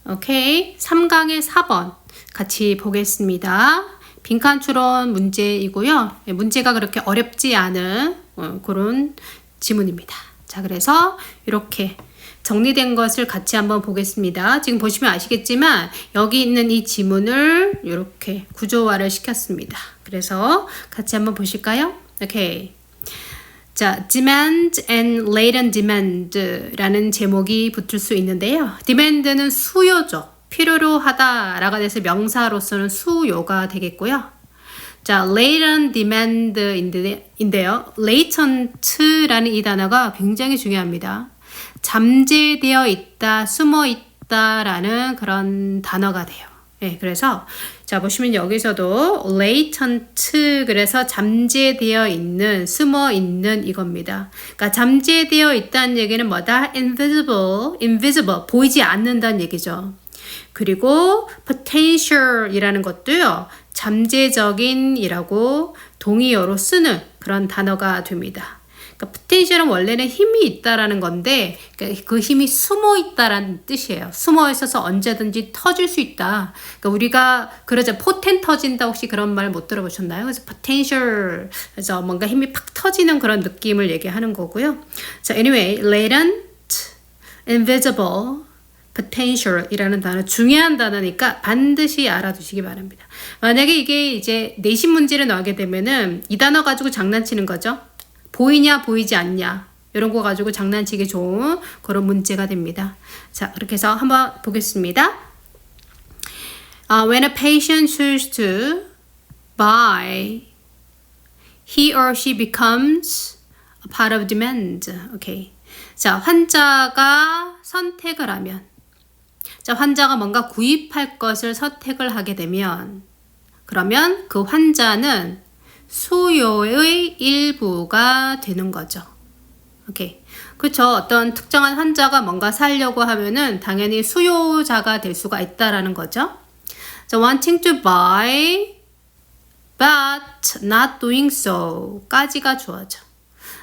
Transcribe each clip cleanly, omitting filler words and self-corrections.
오케이. 3강의 4번 같이 보겠습니다. 빈칸 추론 문제이고요. 문제가 그렇게 어렵지 않은 그런 지문입니다. 자, 그래서 이렇게 정리된 것을 같이 한번 보겠습니다. 지금 보시면 아시겠지만 여기 있는 이 지문을 이렇게 구조화를 시켰습니다. 그래서 같이 한번 보실까요? 오케이. 자, demand and latent demand라는 제목이 붙을 수 있는데요. demand는 수요죠. 필요로 하다라가 돼서 명사로서는 수요가 되겠고요. 자, latent demand인데요. latent라는 이 단어가 굉장히 중요합니다. 잠재되어 있다, 숨어 있다라는 그런 단어가 돼요. 네, 그래서 자 보시면 여기서도 latent 그래서 잠재되어 있는, 숨어 있는 이겁니다. 그러니까 잠재되어 있다는 얘기는 뭐다? invisible, 보이지 않는다는 얘기죠. 그리고 potential이라는 것도요. 잠재적인이라고 동의어로 쓰는 그런 단어가 됩니다. 그러니까 potential은 원래는 힘이 있다라는 건데 그 힘이 숨어 있다라는 뜻이에요. 숨어 있어서 언제든지 터질 수 있다. 그러니까 우리가 그러자 포텐 터진다 혹시 그런 말 못 들어보셨나요? 그래서 potential 그래서 뭔가 힘이 팍 터지는 그런 느낌을 얘기하는 거고요. 자, anyway, latent, invisible, potential이라는 단어 중요한 단어니까 반드시 알아두시기 바랍니다. 만약에 이게 이제 내신 문제를 나오게 되면은 이 단어 가지고 장난치는 거죠. 보이냐 보이지 않냐 이런 거 가지고 장난치기 좋은 그런 문제가 됩니다. 자, 그렇게 해서 한번 보겠습니다. When a patient chooses to buy, he or she becomes a part of demand. 오케이. 자, 환자가 선택을 하면, 자, 환자가 뭔가 구입할 것을 선택을 하게 되면, 그러면 그 환자는 수요의 일부가 되는 거죠. 오케이. 그쵸. 어떤 특정한 환자가 뭔가 사려고 하면은 당연히 수요자가 될 수가 있다라는 거죠. 자, wanting to buy, but not doing so 까지가 주어져.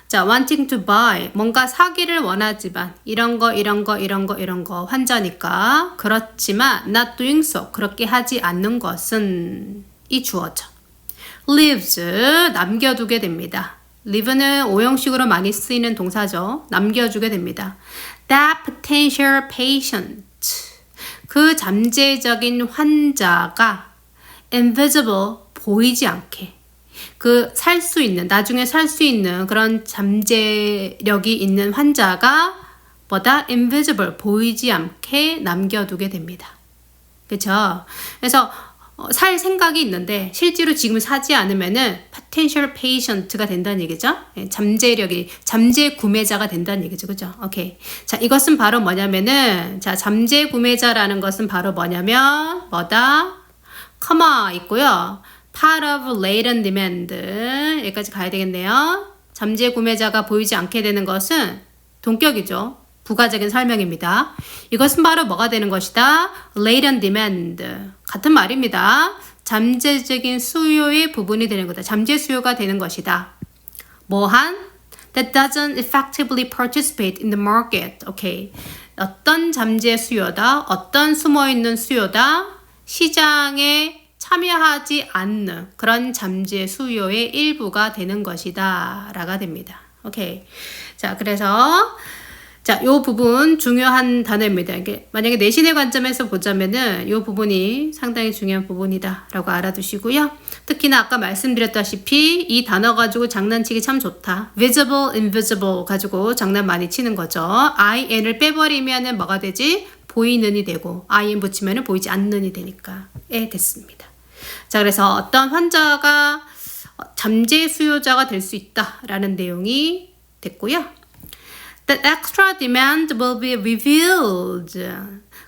자, wanting to buy, 뭔가 사기를 원하지만 이런 거 환자니까 그렇지만 not doing so, 그렇게 하지 않는 것은 이 주어져. leaves, 남겨두게 됩니다. leave는 오형식으로 많이 쓰이는 동사죠. 남겨주게 됩니다. That potential patient, 그 잠재적인 환자가 invisible, 보이지 않게 그 살 수 있는, 나중에 살 수 있는 그런 잠재력이 있는 환자가 보다 invisible, 보이지 않게 남겨두게 됩니다. 그렇죠? 그래서 살 생각이 있는데 실제로 지금 사지 않으면은 potential patient가 된다는 얘기죠. 잠재력이, 잠재 구매자가 된다는 얘기죠. 그죠? 오케이. 자, 이것은 바로 뭐냐면은, 자, 잠재 구매자라는 것은 바로 뭐냐면, 뭐다? comma 있고요. part of latent demand. 여기까지 가야 되겠네요. 잠재 구매자가 보이지 않게 되는 것은 동격이죠. 부가적인 설명입니다. 이것은 바로 뭐가 되는 것이다? latent demand. 같은 말입니다. 잠재적인 수요의 부분이 되는 거다. 잠재 수요가 되는 것이다. 뭐한? That doesn't effectively participate in the market. 오케이. 어떤 잠재 수요다? 어떤 숨어있는 수요다? 시장에 참여하지 않는 그런 잠재 수요의 일부가 되는 것이다. 라가 됩니다. 오케이. 자, 그래서 자, 요 부분 중요한 단어입니다. 이게 만약에 내신의 관점에서 보자면은 요 부분이 상당히 중요한 부분이다 라고 알아두시고요. 특히나 아까 말씀드렸다시피 이 단어 가지고 장난치기 참 좋다. visible, invisible 가지고 장난 많이 치는 거죠. in을 빼버리면은 뭐가 되지? 보이는이 되고 in 붙이면은 보이지 않는이 되니까 됐습니다. 자, 그래서 어떤 환자가 잠재 수요자가 될 수 있다라는 내용이 됐고요. That extra demand will be revealed.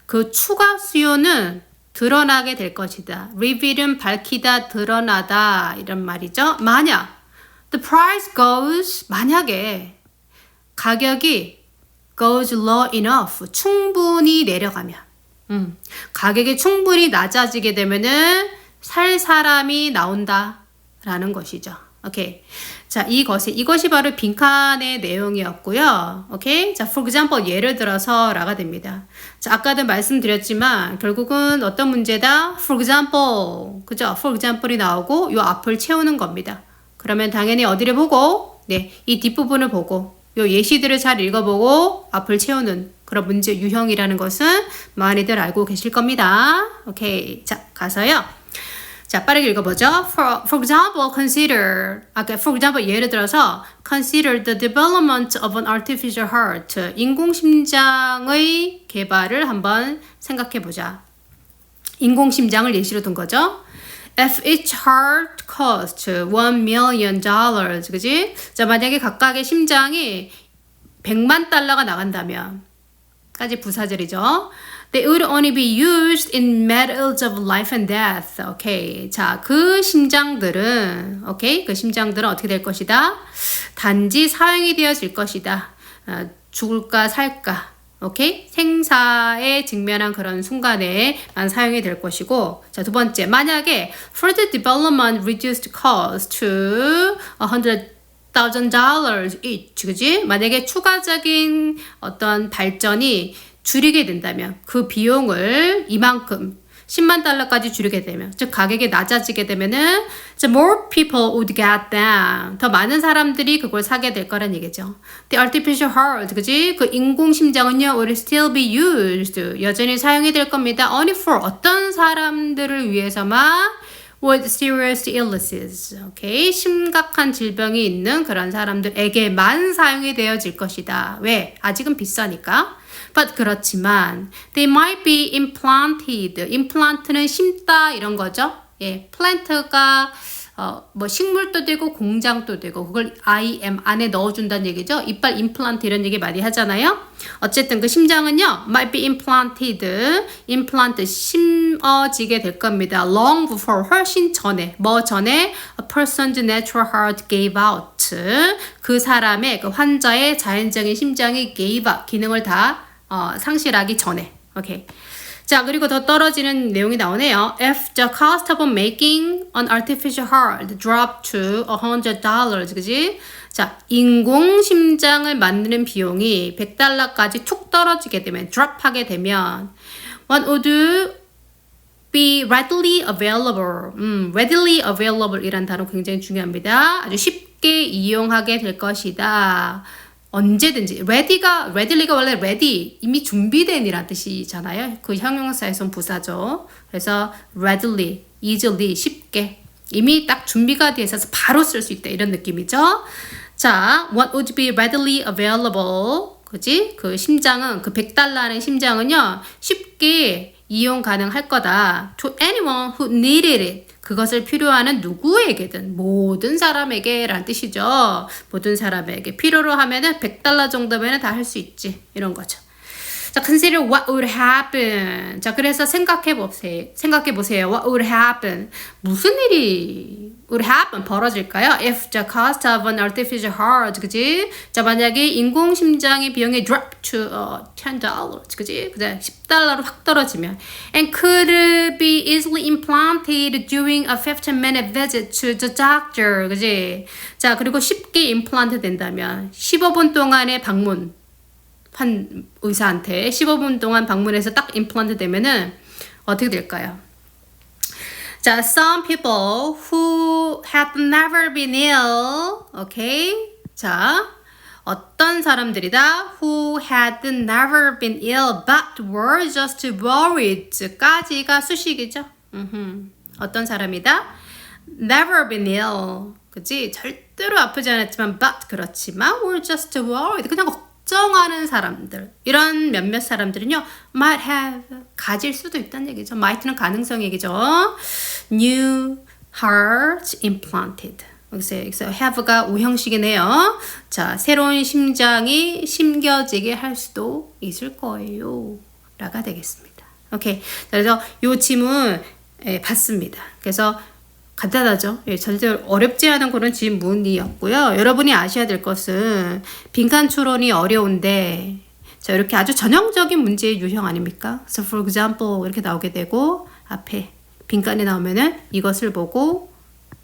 그 추가 수요는 드러나게 될 것이다. reveal은 밝히다, 드러나다 이런 말이죠. 만약 the price goes, 만약에 가격이 goes low enough, 충분히 내려가면 가격이 충분히 낮아지게 되면은 살 사람이 나온다 라는 것이죠. 오케이. 자, 이것이 바로 빈칸의 내용이었고요. 오케이? 자, for example, 예를 들어서 라가 됩니다. 자, 아까도 말씀드렸지만, 결국은 어떤 문제다? for example. 그죠? for example이 나오고, 요 앞을 채우는 겁니다. 그러면 당연히 어디를 보고, 네, 이 뒷부분을 보고, 요 예시들을 잘 읽어보고, 앞을 채우는 그런 문제 유형이라는 것은 많이들 알고 계실 겁니다. 오케이. 자, 가서요. 자, 빠르게 읽어보죠. For example, for example, 예를 들어서, consider the development of an artificial heart. 인공심장의 개발을 한번 생각해보자. 인공심장을 예시로 든 거죠. If each heart cost $1 million, 그지? 자, 만약에 각각의 심장이 100만 달러가 나간다면, 까지 부사절이죠. They would only be used in matters of life and death. 오케이. 자, 그 심장들은 어떻게 될 것이다? 단지 사용이 되어질 것이다. 죽을까 살까. 오케이? 생사에 직면한 그런 순간에만 사용이 될 것이고. 자, 두 번째. 만약에 further development reduced cost to $100,000 each. 그지? 만약에 추가적인 어떤 발전이 줄이게 된다면 그 비용을 이만큼 10만 달러까지 줄이게 되면 즉 가격이 낮아지게 되면은 more people would get them. 더 많은 사람들이 그걸 사게 될 거란 얘기죠. The artificial heart, 그지? 그 인공심장은요 will still be used. 여전히 사용이 될 겁니다. Only for 어떤 사람들을 위해서만 with serious illnesses. 오케이? 심각한 질병이 있는 그런 사람들에게만 사용이 되어질 것이다. 왜? 아직은 비싸니까. But 그렇지만 they might be implanted. implant는 심다 이런 거죠. 예, plant가 뭐 식물도 되고 공장도 되고 그걸 IM 안에 넣어준다는 얘기죠. 이빨 임플란트 이런 얘기 많이 하잖아요. 어쨌든 그 심장은요 might be implanted. implant 심어지게 될 겁니다. long before 훨씬 전에 뭐 전에 a person's natural heart gave out. 그 사람의 그 환자의 자연적인 심장이 gave up 기능을 다 상실하기 전에. 오케이. 자, 그리고 더 떨어지는 내용이 나오네요. If the cost of making an artificial heart dropped to $100, 그지? 자, 인공심장을 만드는 비용이 $100까지 툭 떨어지게 되면, drop하게 되면, what would be readily available. readily available 이란 단어 굉장히 중요합니다. 아주 쉽게 이용하게 될 것이다. 언제든지 ready가 원래 ready 이미 준비된 이란 뜻이잖아요. 그 형용사에서 온 부사죠. 그래서 readily, easily 쉽게 이미 딱 준비가 돼 있어서 바로 쓸 수 있다 이런 느낌이죠. 자, what would be readily available, 그지? 그 심장은 그 $100의 심장은요 쉽게 이용 가능할 거다. To anyone who needed it. 그것을 필요하는 누구에게든 모든 사람에게 라는 뜻이죠. 모든 사람에게 필요로 하면은 $100 정도면 다 할 수 있지 이런 거죠. 자, consider what would happen. 자, 그래서 생각해 보세요. What would happen? 무슨 일이 would happen 벌어질까요? If the cost of an artificial heart, 그지? 자, 만약에 인공심장의 비용이 drop to $10, 그지? 그래, $10로 확 떨어지면, and could be easily implanted during a 15-minute visit to the doctor, 그지? 자, 그리고 쉽게 임플란트 된다면 15분 동안의 방문. 한 의사한테 15분 동안 방문해서 딱 임플란트 되면은 어떻게 될까요? 자, some people who had never been ill, okay? 자, 어떤 사람들이다? Who had never been ill but were just worried. 까지가 수식이죠. 어떤 사람이다? Never been ill. 그치? 절대로 아프지 않았지만 but 그렇지만 were just worried. 그냥 걱정하는 사람들, 이런 몇몇 사람들은요 might have, 가질 수도 있다는 얘기죠. might는 가능성 얘기죠. new heart implanted. 여기서 have가 우형식이네요. 자, 새로운 심장이 심겨지게 할 수도 있을 거예요 라가 되겠습니다. 오케이. 그래서 이 지문 봤습니다. 그래서 간단하죠. 예, 절대 어렵지 않은 그런 지문이었고요. 여러분이 아셔야 될 것은 빈칸 추론이 어려운데 자, 이렇게 아주 전형적인 문제의 유형 아닙니까? So for example 이렇게 나오게 되고 앞에 빈칸이 나오면은 이것을 보고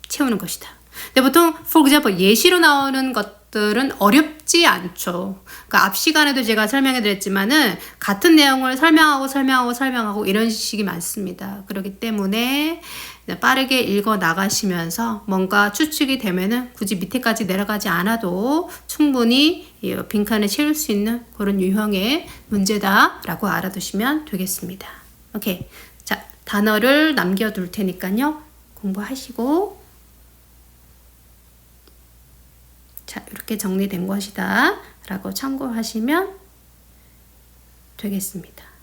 채우는 것이다. 근데 보통 for example 예시로 나오는 것들은 어렵지 않죠. 그러니까 앞 시간에도 제가 설명해 드렸지만은 같은 내용을 설명하고 이런 식이 많습니다. 그렇기 때문에 빠르게 읽어 나가시면서 뭔가 추측이 되면은 굳이 밑에까지 내려가지 않아도 충분히 빈칸을 채울 수 있는 그런 유형의 문제다라고 알아두시면 되겠습니다. 오케이. 자, 단어를 남겨둘 테니까요. 공부하시고 자, 이렇게 정리된 것이다 라고 참고하시면 되겠습니다.